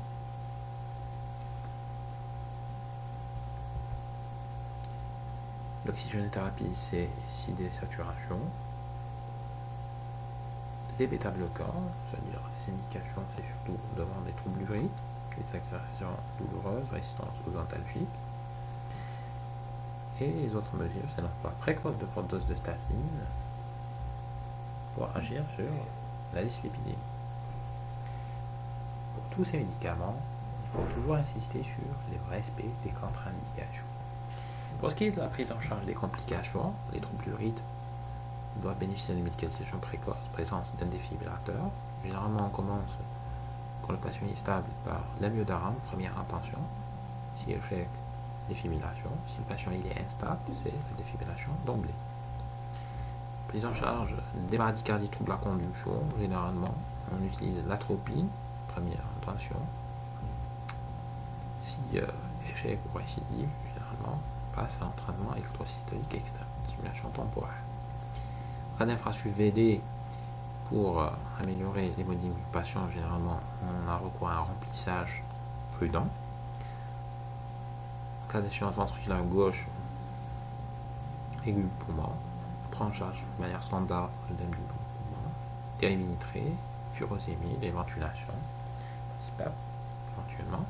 L'oxygénothérapie, c'est ici des saturations. Les bêta-bloquants, c'est-à-dire les indications, c'est surtout devant des troubles uriques, les accélérations douloureuses, résistance aux antalgiques. Et les autres mesures, c'est l'emploi précoce de forte dose de statine pour agir sur la dyslipidémie. Pour tous ces médicaments, il faut toujours insister sur le respect des contre-indications. Pour ce qui est de la prise en charge des complications, les troubles uriques doivent bénéficier d'une médicalisation précoce, présence d'un défibrillateur. Généralement, on commence, quand le patient est stable, par l'amiodarone, première intention. Si échec, défibrillation. Si le patient il est instable, c'est la défibrillation d'emblée. Prise en charge des bradycardies, troubles à conduction. Généralement, on utilise l'atropine, première intention. Si échec ou récidive, généralement, passe à l'entraînement électrosystolique externe, stimulation temporaire. En cas d'infrastructure VD, pour améliorer l'hémodynamique du patient, généralement, on a recours à un remplissage prudent. En cas d'insuffisance ventriculaire gauche, aiguë du poumon, on prend en charge de manière standard l'œdème du poumon, dérivinitrée, furosémie, les ventilations principales, éventuellement.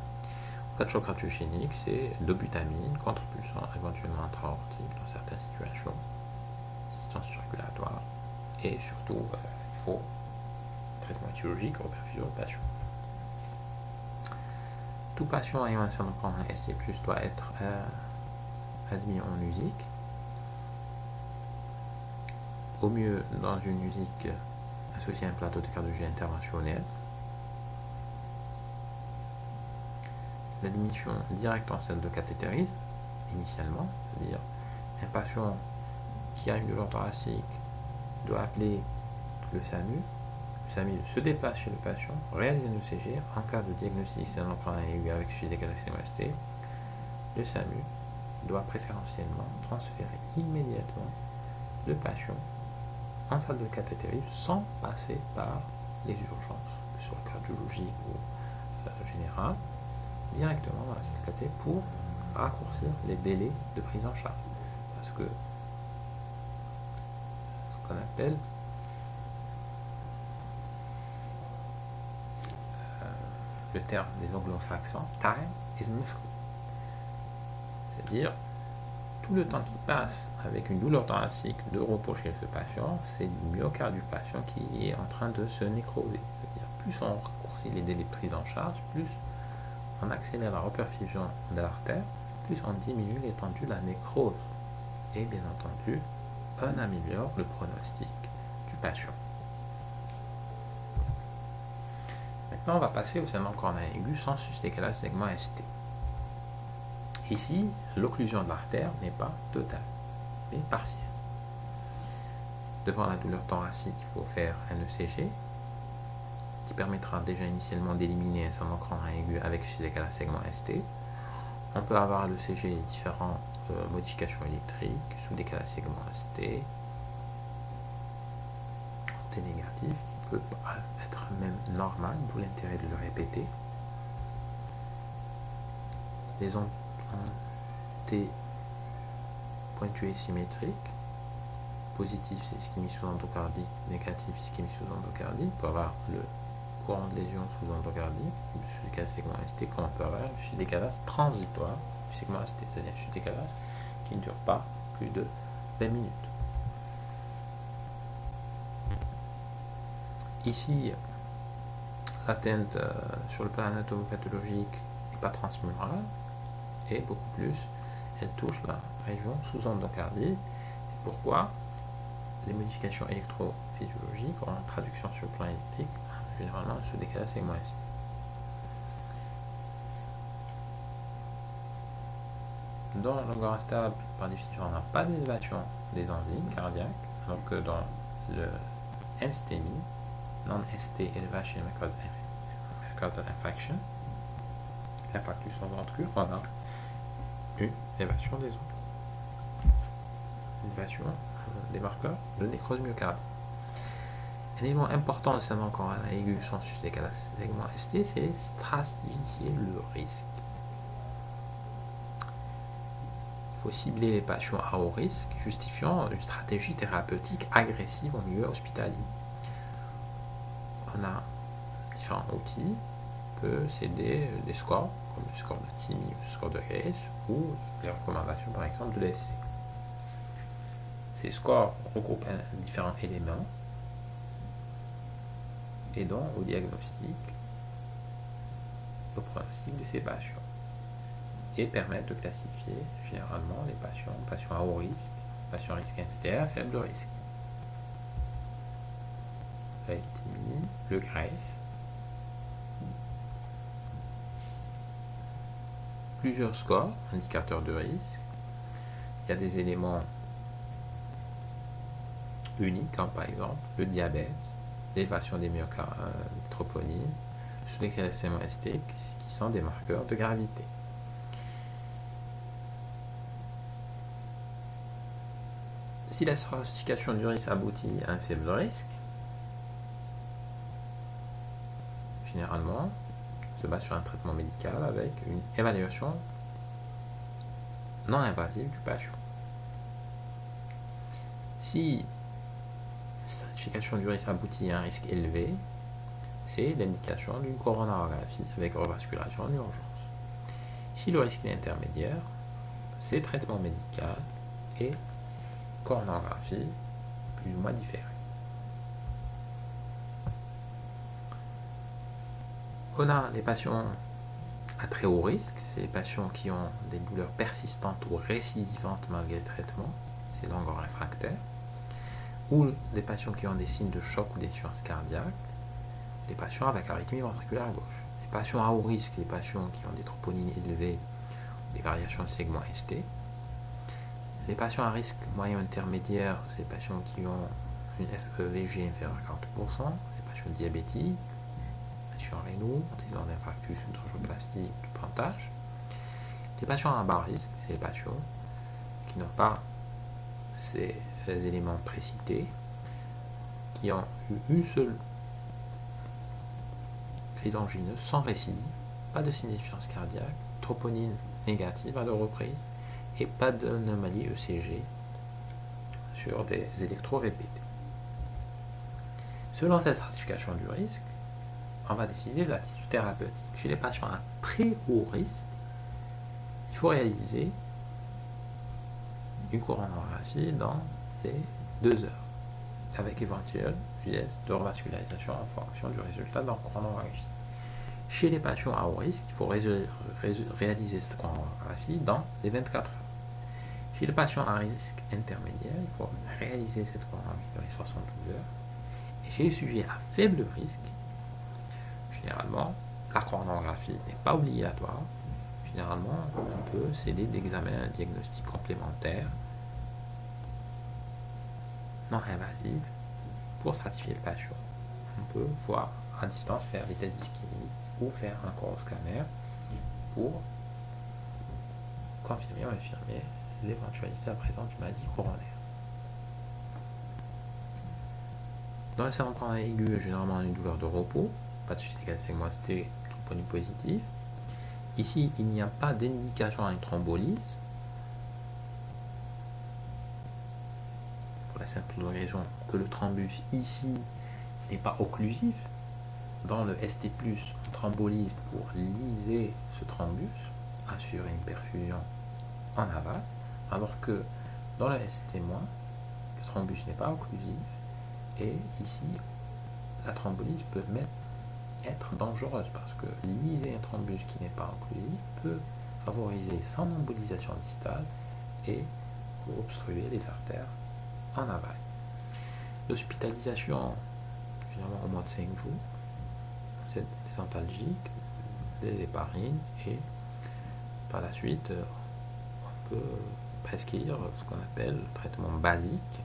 En cas de choc cardiogénique, c'est dobutamine, contrepulsant, éventuellement intra-aortique dans certaines situations, assistance circulatoire, et surtout, il faut traitement chirurgique ou perfusion de patient. Tout patient ayant un syndrome coronarien ST+, doit être admis en USIC. Au mieux dans une USIC associée à un plateau de cardiologie interventionnelle. L'admission directe en salle de cathétérisme, initialement, c'est-à-dire un patient qui a une douleur thoracique doit appeler le SAMU. Le SAMU se déplace chez le patient, réalise un ECG. En cas de diagnostic syndrome coronarien aigu avec suivi ST, le SAMU doit préférentiellement transférer immédiatement le patient en salle de cathétérisme sans passer par les urgences, que ce soit cardiologique ou générale, directement dans la salle de cathé pour raccourcir les délais de prise en charge. Parce que ce qu'on appelle le terme des anglo-saxons, time is muscle. C'est-à-dire, tout le temps qui passe avec une douleur thoracique de repos chez ce patient, c'est le myocarde du patient qui est en train de se nécroser. C'est-à-dire, plus on raccourcit les délais de prise en charge, plus on accélère la reperfusion de l'artère, plus on diminue l'étendue de la nécrose. Et bien entendu, on améliore le pronostic du patient. Maintenant, on va passer au syndrome coronarien aigu sans sus-décalage segment ST. Ici, l'occlusion de l'artère n'est pas totale, mais partielle. Devant la douleur thoracique, il faut faire un ECG. qui permettra déjà initialement d'éliminer un syndrome coronal aigu avec suffisance égale à segment ST. On peut avoir le CG différentes modifications électriques sous décalage segment ST. En T négatif, il peut être même normal, d'où l'intérêt de le répéter. Les ondes en T pointuées symétriques, positif c'est ischémie sous-endocardique, négatif ischémie sous-endocardique, on peut avoir le courant de lésion sous-endocardique, sous décalage segment ST, comme on peut avoir un décalage transitoire du segment ST, c'est-à-dire un décalage qui ne dure pas plus de 20 minutes. Ici, l'atteinte sur le plan anatomopathologique n'est pas transmurale, et beaucoup plus, elle touche la région sous-endocardique. Pourquoi? Les modifications électrophysiologiques en traduction sur le plan électrique, généralement sous décalage segment ST. Dans l'organe stable, par définition, on n'a pas d'élévation des enzymes cardiaques, alors que dans le NSTEMI, non-ST elevation myocardial infarction, infarctus ventriculaire, on a une élévation des ondes. Élévation des marqueurs de nécrose myocardique. Un élément important de syndrome coronal aigu sans suffisance égale à segment ST, c'est stratifier le risque. Il faut cibler les patients à haut risque, justifiant une stratégie thérapeutique agressive en milieu hospitalier. On a différents outils, on peut céder des scores, comme le score de TIMI ou le score de Hayes, ou les recommandations par exemple de l'ESC. Ces scores regroupent différents éléments, aidant au diagnostic, au pronostic de ces patients, et permettent de classifier généralement les patients à haut risque, patients à risque intermédiaire, faible risque. Le TIMI, le GRACE, plusieurs scores, indicateurs de risque. Il y a des éléments uniques, comme par exemple le diabète, l'élévation des troponines, sous les calcium ST, qui sont des marqueurs de gravité. Si la stratification du risque aboutit à un faible risque, généralement, se base sur un traitement médical avec une évaluation non invasive du patient. Si la stratification du risque aboutit à un risque élevé, c'est l'indication d'une coronarographie avec revascularisation en urgence. Si le risque est intermédiaire, c'est traitement médical et coronarographie plus ou moins différée. On a les patients à très haut risque, c'est les patients qui ont des douleurs persistantes ou récidivantes malgré le traitement, c'est l'angor réfractaire, ou des patients qui ont des signes de choc ou d'insuffisance cardiaque, les patients avec arythmie ventriculaire à gauche. Les patients à haut risque, les patients qui ont des troponines élevées, des variations de segment ST. Les patients à risque moyen intermédiaire, c'est les patients qui ont une FEVG inférieure à 40%, les patients diabétiques, patients rénaux, antécédents d'infarctus, une trophoplastie, du pontage. Les patients à bas risque, c'est les patients qui n'ont pas ces éléments précités, qui ont eu une seule crise angineuse sans récidive, pas de signifiance cardiaque, troponine négative à deux reprises et pas d'anomalie ECG sur des électros répétés. Selon cette stratification du risque, on va décider de l'attitude thérapeutique. Chez les patients à très haut risque, il faut réaliser une coronarographie dans les 2 heures, avec éventuel geste de revascularisation en fonction du résultat de leur coronarographie. Chez les patients à haut risque, il faut réaliser cette coronarographie dans les 24 heures. Chez les patients à risque intermédiaire, il faut réaliser cette coronarographie dans les 72 heures. Et chez les sujets à faible risque, généralement, la coronarographie n'est pas obligatoire. Généralement, on peut céder d'examens diagnostiques complémentaires non invasifs pour stratifier le patient. On peut voir à distance faire des tests d'ischémie ou faire un coroscanner pour confirmer ou infirmer l'éventualité à présence d'une maladie coronaire. Dans le syndrome coronaire aigu, généralement une douleur de repos, pas de suite égale sigmoïdité, troponie positive. Ici, il n'y a pas d'indication à une thrombolyse, pour la simple raison que le thrombus ici n'est pas occlusif. Dans le ST+, on thrombolyse pour liser ce thrombus, assurer une perfusion en aval, alors que dans le ST-, le thrombus n'est pas occlusif, et ici, la thrombolyse peut même être dangereuse parce que liser un thrombus qui n'est pas occlusif peut favoriser son embolisation distale et obstruer les artères en aval. L'hospitalisation, généralement au moins de 5 jours, c'est des antalgiques, des héparines, et par la suite, on peut prescrire ce qu'on appelle le traitement basique,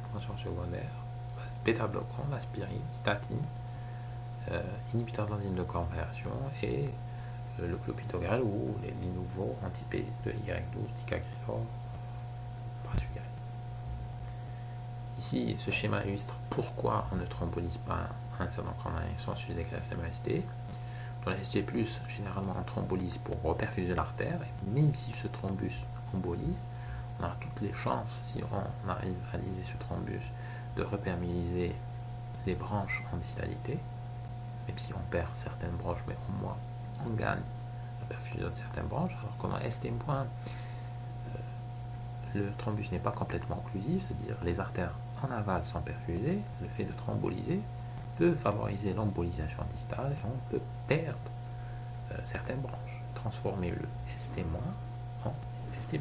prévention secondaire, bêta-bloquant, aspirine, statine, inhibiteur d'enzyme de conversion et le clopidogrel ou les nouveaux anti-P de Y12, ticagrelor, prasugrel. Ici, ce schéma illustre pourquoi on ne thrombolise pas un syndrome coronaire sans suffisance de la SMST. Dans la ST+, généralement on thrombolise pour reperfuser l'artère, et même si ce thrombus embolise, on a toutes les chances, si on arrive à liser ce thrombus, de reperméabiliser les branches en distalité, même si on perd certaines branches, mais au moins on gagne la perfusion de certaines branches, alors qu'en ST-, le thrombus n'est pas complètement occlusif, c'est-à-dire les artères en aval sont perfusées, le fait de thromboliser peut favoriser l'embolisation distale et on peut perdre certaines branches, transformer le ST- en ST+.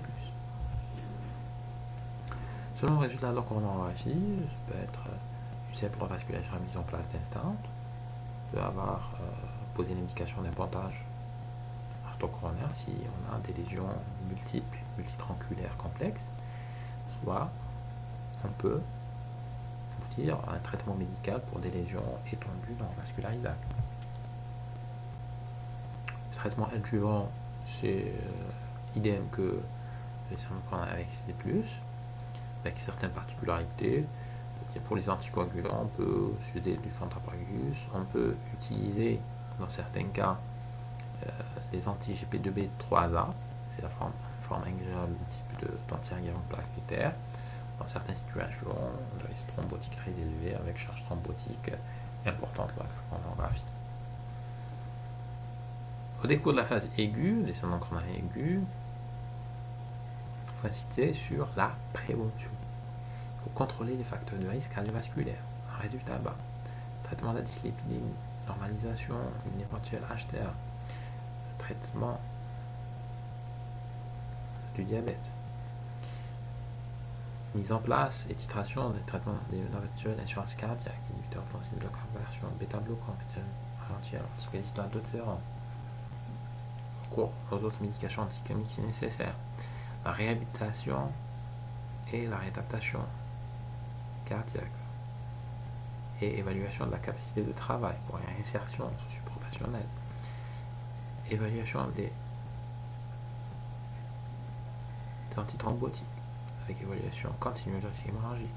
Selon le résultat de la coronarographie, ça peut être une simple revascularisation mise en place d'instant, peut avoir posé l'indication d'un pontage arthrocoronaire si on a des lésions multiples, multitranculaires complexes, soit on peut aboutir à un traitement médical pour des lésions étendues non vascularisables. Le traitement adjuvant, c'est idem que les syndromes coronaires avec ST+, avec certaines particularités. Et pour les anticoagulants, on peut utiliser du fentrapagus, on peut utiliser dans certains cas les anti-GP2B3A, c'est la forme ingéniable type d'antiagrément plaquettaire. Dans certaines situations, le risque thrombotique très élevé avec charge thrombotique importante lors de la coronarographie. Au décours de la phase aiguë, les syndromes coronaires aigus, il faut insister sur la prévention. Il faut contrôler les facteurs de risque cardiovasculaire, arrêt du tabac, traitement de la dyslipidémie, normalisation d'une éventuelle HTA, traitement du diabète, mise en place et titration des traitements d'éventuelle insuffisance cardiaque, inhibiteur d'enzyme de conversion, bêta-bloquant, ralentir l'anticoagulation d'autres sérum, recours aux autres médications antihistaminiques si nécessaire, la réhabilitation et la réadaptation cardiaque et évaluation de la capacité de travail pour une insertion socio-professionnelle, évaluation des antithrombotiques avec évaluation continue de risque hémorragique.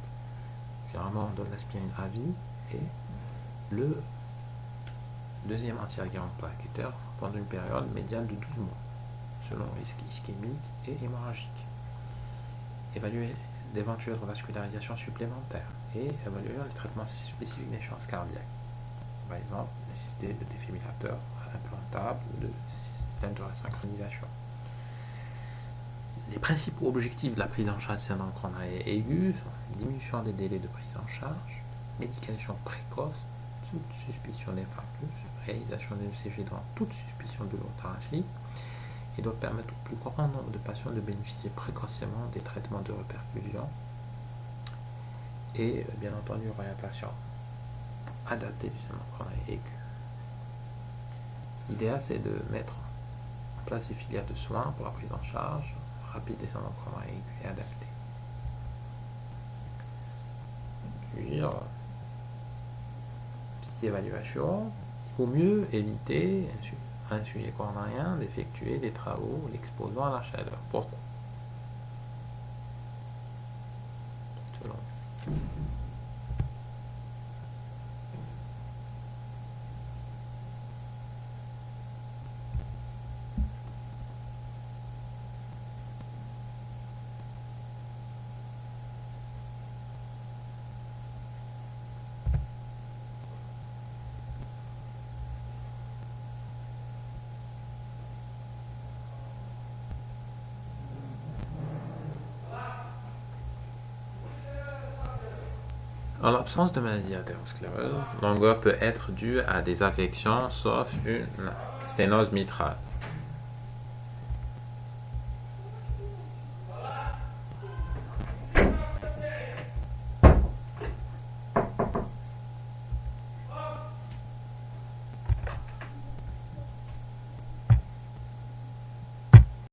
Généralement, on donne l'aspirine à vie et le deuxième antiagrément plaquettaire pendant une période médiane de 12 mois, selon le risque ischémique et hémorragique. Évaluer d'éventuelles revascularisations supplémentaires et évaluer les traitements spécifiques d'insuffisance cardiaque. Par exemple, nécessité de défibrillateurs implantables ou de système de synchronisation. Les principaux objectifs de la prise en charge du syndrome coronaire aigu sont diminution des délais de prise en charge, médication précoce, toute suspicion d'infarctus, réalisation d'un ECG dans toute suspicion de lobe thoracique, et doit permettre au plus grand nombre de patients de bénéficier précocement des traitements de reperfusion et bien entendu orientation adaptée du syndrome coronaire aigu. L'idéal, c'est de mettre en place des filières de soins pour la prise en charge rapide des syndromes coronaires aigus et adaptés. petite évaluation, il vaut mieux éviter un sujet coronarien d'effectuer des travaux l'exposant à la chaleur. Pourquoi? Selon vous. En l'absence de maladie athéroscléreuse, l'angoisse peut être due à des affections sauf une sténose mitrale.